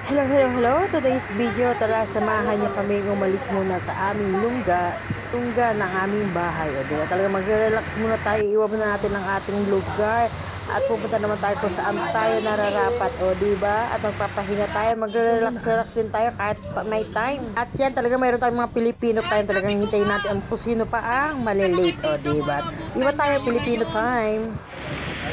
Hello, hello, hello. Today's video, tara samahan niyo kami umalis muna sa aming lungga ng aming bahay. O, diba? Talaga magre-relax muna tayo, iwan muna natin ang ating lugar at pupunta naman tayo kung saan tayo nararapat. O, diba? At magpapahinga tayo, magre-relax din tayo kahit may time. At yan, talaga mayroon tayong mga Pilipino time, talagang hintayin natin kung sino pa ang malilate. O, diba? Iba tayo, Filipino time.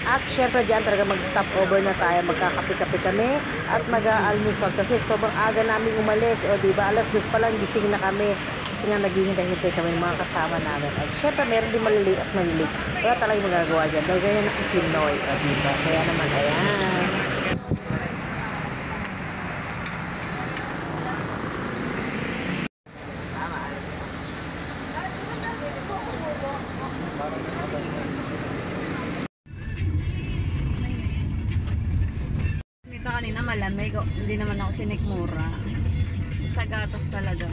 At syempre dyan talaga mag-stop over na tayo, magkakape-kape kami at mag-aalmusal kasi sobrang aga namin umalis. O diba, alas 2 pa lang gising na kami kasi nga naghihintay-hintay kami ng mga kasama namin. At syempre meron din malilate at malilate. Wala talagang magagawa dyan dahil ganyan ang Pinoy. O diba, kaya naman ayan. Kanina malamig, hindi naman ako sinikmura. Sa gatas talaga.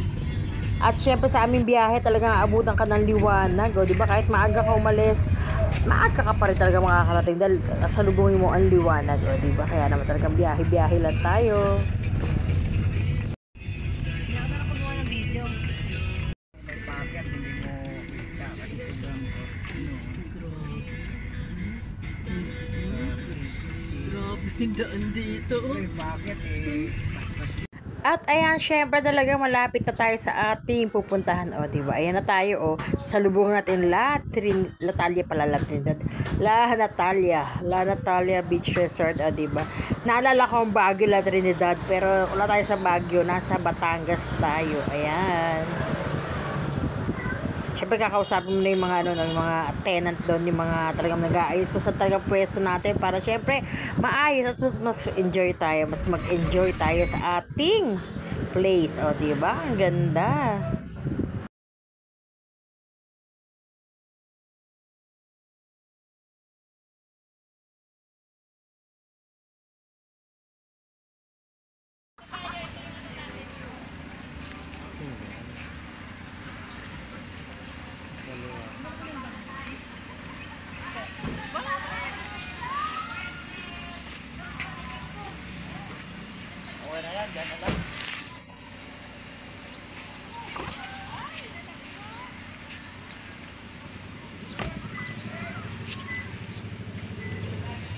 At syempre sa aming biyahe talagang aabutan ka ng liwanag, o di ba? Kahit maaga ka umalis, maaga ka pa rin talaga makakarating dahil salubungin mo ang liwanag, o di ba? Kaya naman talagang biyahe-biyahe lang tayo. Hindi ako na kumuha ng video. Bakit hindi mo kita kasi sobrang Grabe, daan dito. bakit eh At ayan, syempre talaga malapit na tayo sa ating pupuntahan. O, diba? Ayan na tayo, o. Salubungan natin La Natalia Beach Resort, o, diba? Naalala ko ang Baguio, La Trinidad, pero wala tayo sa Baguio, nasa Batangas tayo. Ayan. Siyempre kakausapin mo na yung mga, yung mga tenant doon, yung mga talagang nag-aayos po sa talagang pwesto natin para siyempre maayos at mas enjoy tayo, mas mag-enjoy tayo sa ating place. O, diba? Ang ganda. okay na yan, dyan na lang.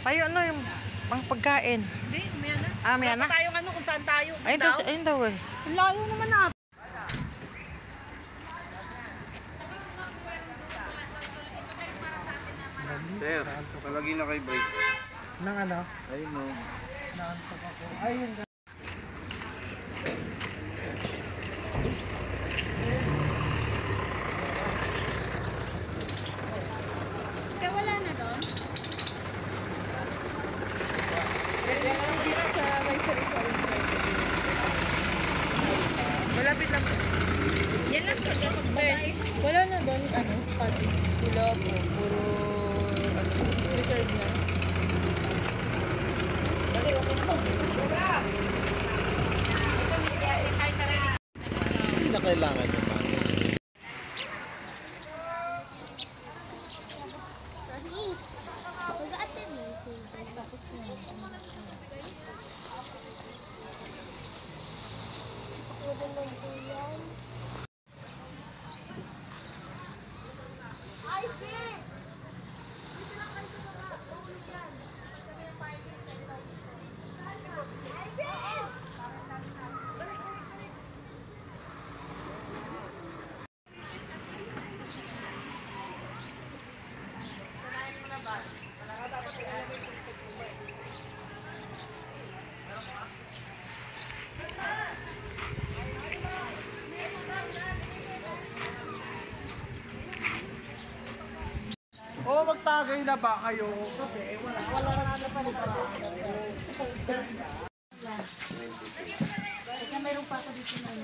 Tayo, ano yung pang pagkain? Hindi, maya na. Ah, maya na? Tayo ano kung saan tayo. Ayun daw eh. Ang layo naman na. Sir, palagi na kay break. Nang ano? Ayun no. Naantok ako. Ayun. Kaya wala na doon? Malapit lang. Yan lang sa wala na doon, ano, pati. Wala po, puro, ano, reserve na. Dali, okay na po. Ito, Miss Yate, tayo sa release. Hindi na kailangan yun. Oo, magtagay na ba kayo? Kasi wala na pa rin para. Kaya mayroon pa ako dito na yun.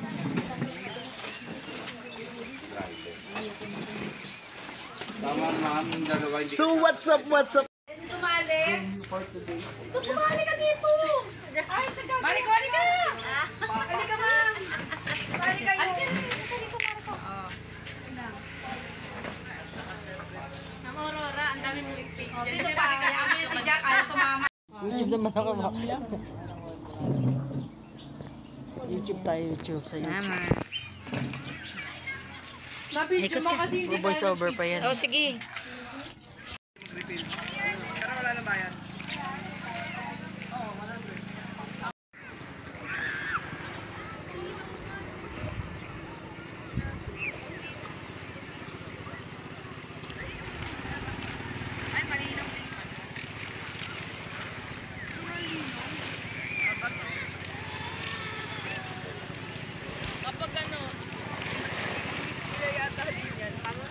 Tama naman yung dalawa. So what's up? Sumali? Sumali ka dito! Ay, Mariko, halika! Halika ma! Halika kayo! Halika, Mariko! Ang Aurora, ang dami mong space dyan. Sino pa? Si Jack, ayaw tumama. YouTube naman ako. YouTube tayo, YouTube sa YouTube. Tama. Mabidyo mo kasi hindi Voice over pa yan. Oh, sige. Pero wala na bayad. Kapag ano, kaya yata din yan. Tama?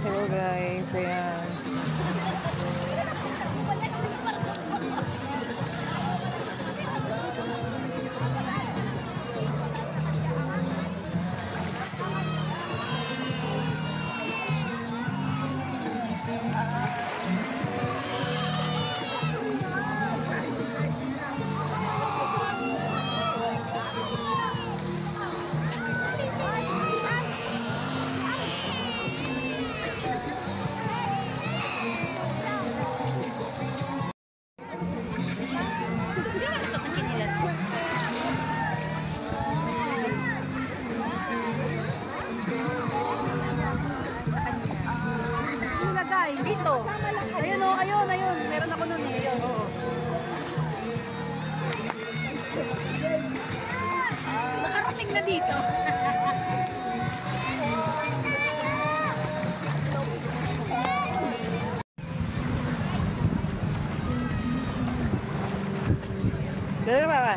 Hello guys, ayan. Kusot ng kinilas. Lagay dito. Ayun oh, ayun, ayun. Meron ako nun eh. Ayun. Nakarating na dito. Dali ba ba?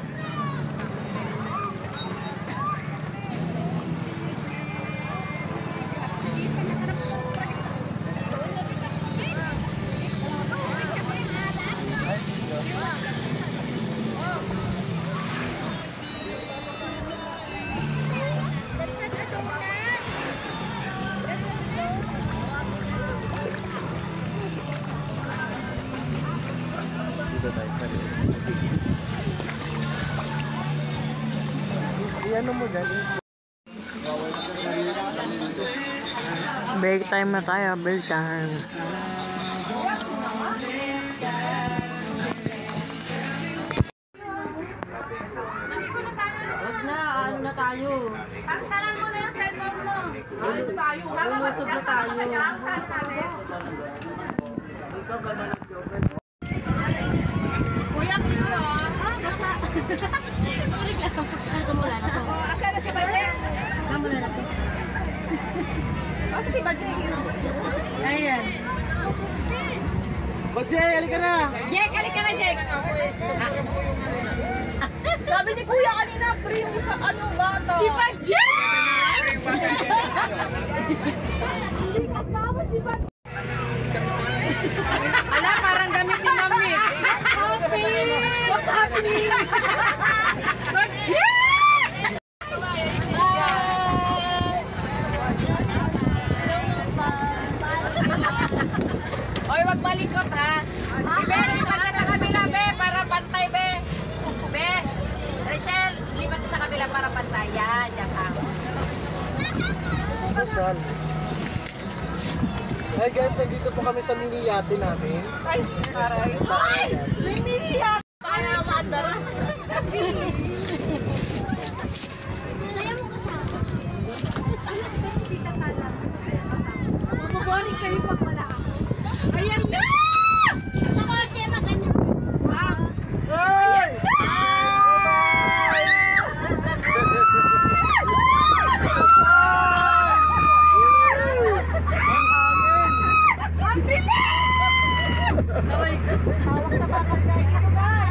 Dito tayo sa ano mo dali? Break time na tayo, break time. Huwag na, ano na tayo? Pagsalan mo na yung cellphone mo. Lulusog na tayo. Kuya, dito ah. Basta. Ang reklamo. Wala na to. Oh, asa na si Bajay? Wala na to. Asa si Bajay? Ayan. Bajay, halika na! Jek, halika na, Jek. Sabi ni Kuya kanina, free yung isa, ano, bata. Si Bajay! Sikat naman si Bajay. Ala, parang gamit ni Mami. Happy! What's happening? Bajay! Oy, wag malikot ha. Be, lipat ka sa kabila, Be, para pantay, Be. Be, Rachel, lipat ka sa kabila para pantay. Yan, yan ka. Social. Hi guys, nandito po kami sa mini yate namin. Ay, aray. Ay! May miniyak! Para mandar. Mabuboring kayo pag wala ako. Ayan na! Sa kotse, maganda. Hey! Hawak na bakal dahil ito guys.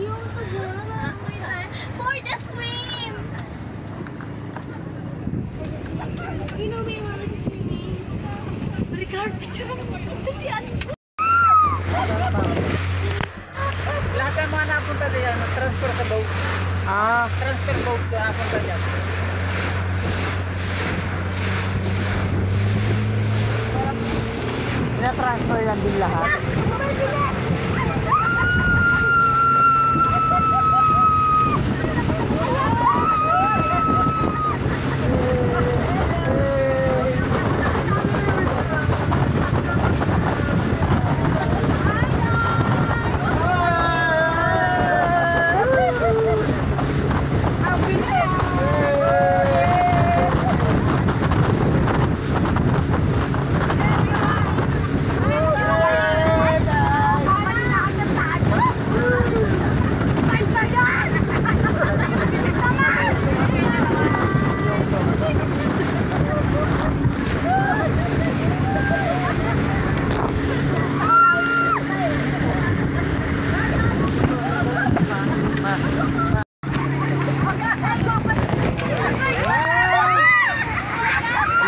We also wanna for the swim. You know we wanna go swimming. Ricardo, picture mo. Lahat ng mga napunta diyan, transfer sa boat. Transfer boat napunta diyan. Na-transfer yan din lahat.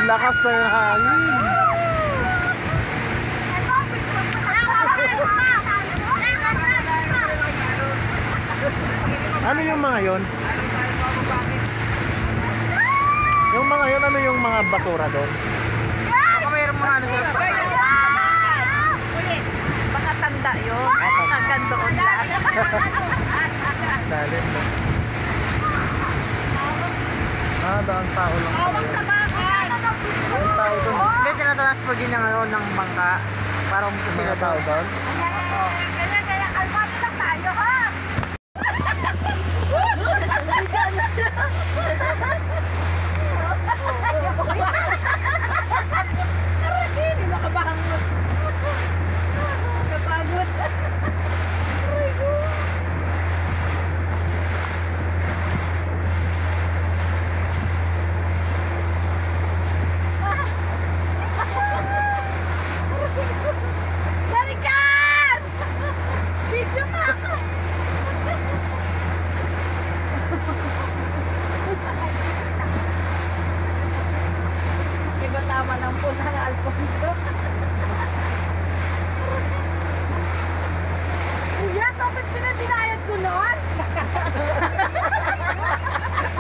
Lakas ng hangin. Ano yung mga yon? Yung mga yon, ano yung mga basura doon? Baka mayroong mga ano dyan. Baka tanda yun. Hanggang doon lang. Dalim mo. Daan tao lang pala yun. Ang tao doon. Hindi, tinatransfer din ng, ano, ng bangka. Para Mga tao doon? Kaya kalmado lang tayo, ha? Hindi makabangon. Napagod. Balikan! Video mo ako! Iba tama ng puna ng Alfonso. Kuya, tapos pinadinayad ko noon.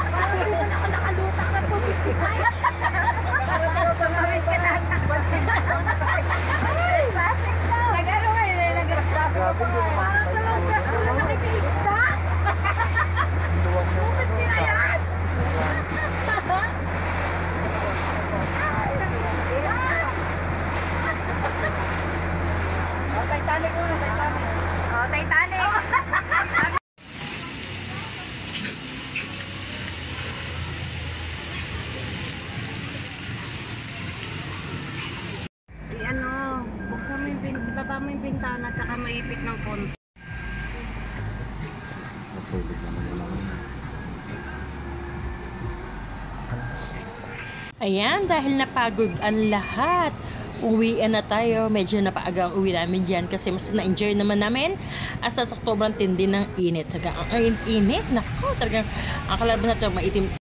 Parang di man ako nakalutak na pumipinay. Pamamit ka na sa Ay, basik daw. Nag-ano ngayon eh, nag-stop. Grabe yung mga Parang talaga ako nakikiista. luwang mo. Bakit pinayad? Titanic muna, Titanic. Oh, Titanic. Si ano, buksan mo yung baba mo yung bintana tsaka maipit ng konti. Ayan, dahil napagod ang lahat, uwian na tayo. Medyo napaaga ang uwi namin dyan kasi mas na-enjoy naman namin asa sa sobrang tindi ng init. Talagang ang init, nako, talagang ang kalaban na ito maitim.